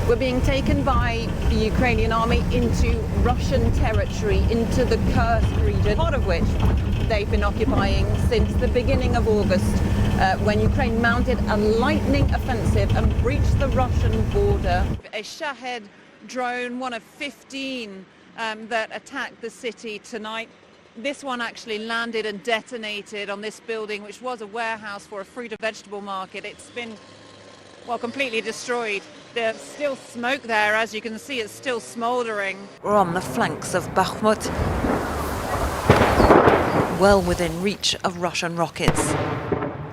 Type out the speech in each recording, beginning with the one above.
were being taken by the Ukrainian army into Russian territory, into the Kursk region, part of which they've been occupying since the beginning of August, when Ukraine mounted a lightning offensive and breached the Russian border. A Shahed drone, one of 15 that attacked the city tonight. This one actually landed and detonated on this building, which was a warehouse for a fruit and vegetable market. It's been, well, completely destroyed. There's still smoke there, as you can see, it's still smouldering. We're on the flanks of Bakhmut, well within reach of Russian rockets.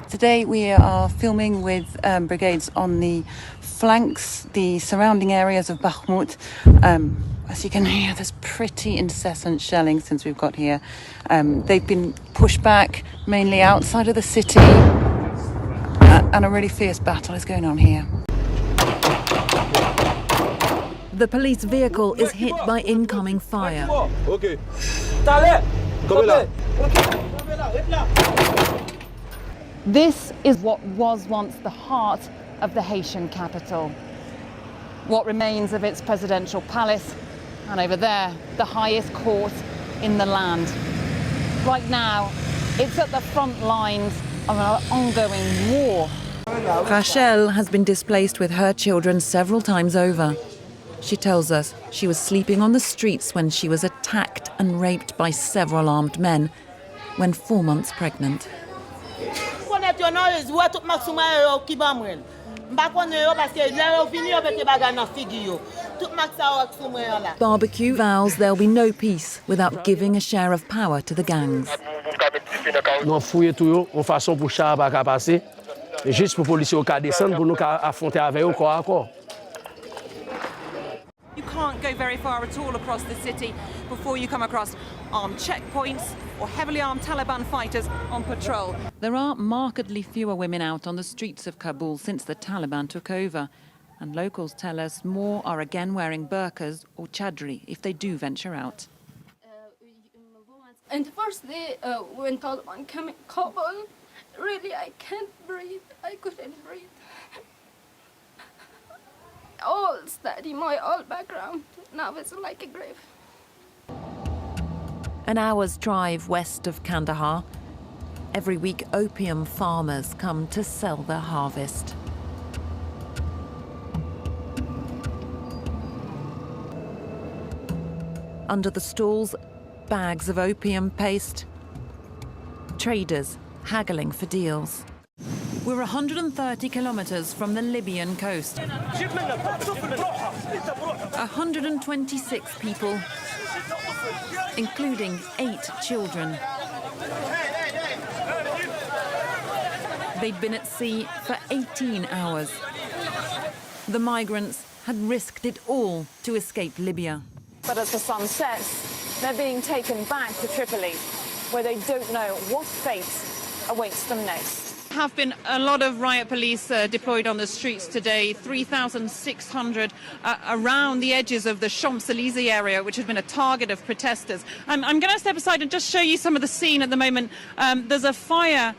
Today we are filming with brigades on the flanks, the surrounding areas of Bakhmut. As you can hear, there's pretty incessant shelling since we've got here. They've been pushed back, mainly outside of the city, and a really fierce battle is going on here. The police vehicle is hit by incoming fire. This is what was once the heart of the Haitian capital. What remains of its presidential palace, and over there, the highest court in the land. Right now, it's at the front lines of an ongoing war. Rachel has been displaced with her children several times over. She tells us she was sleeping on the streets when she was attacked and raped by several armed men when 4 months pregnant. Barbecue vows there'll be no peace without giving a share of power to the gangs. You can't go very far at all across the city before you come across armed checkpoints or heavily armed Taliban fighters on patrol. There are markedly fewer women out on the streets of Kabul since the Taliban took over. And locals tell us more are again wearing burqas or chadri if they do venture out. And the first day when Taliban came in Kabul, really I can't breathe. I couldn't breathe. All study, my all background, now it's like a grave. An hour's drive west of Kandahar. Every week, opium farmers come to sell their harvest. Under the stalls, bags of opium paste. Traders haggling for deals. We're 130 kilometers from the Libyan coast. 126 people, including 8 children. They'd been at sea for 18 hours. The migrants had risked it all to escape Libya. But as the sun sets, they're being taken back to Tripoli, where they don't know what fate awaits them next. There have been a lot of riot police deployed on the streets today, 3,600 around the edges of the Champs-Élysées area, which has been a target of protesters. I'm going to step aside and just show you some of the scene at the moment. There's a fire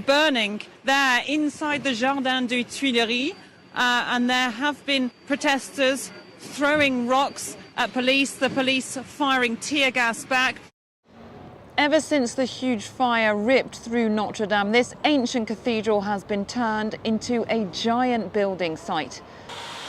burning there inside the Jardin des Tuileries, and there have been protesters throwing rocks at police, the police firing tear gas back. Ever since the huge fire ripped through Notre Dame, this ancient cathedral has been turned into a giant building site.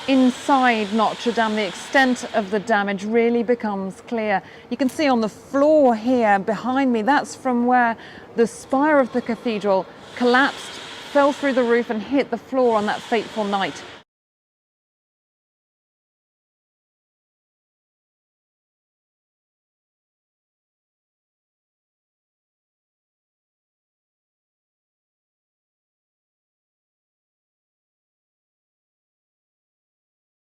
Inside Notre Dame, the extent of the damage really becomes clear. You can see on the floor here behind me, that's from where the spire of the cathedral collapsed, fell through the roof and hit the floor on that fateful night.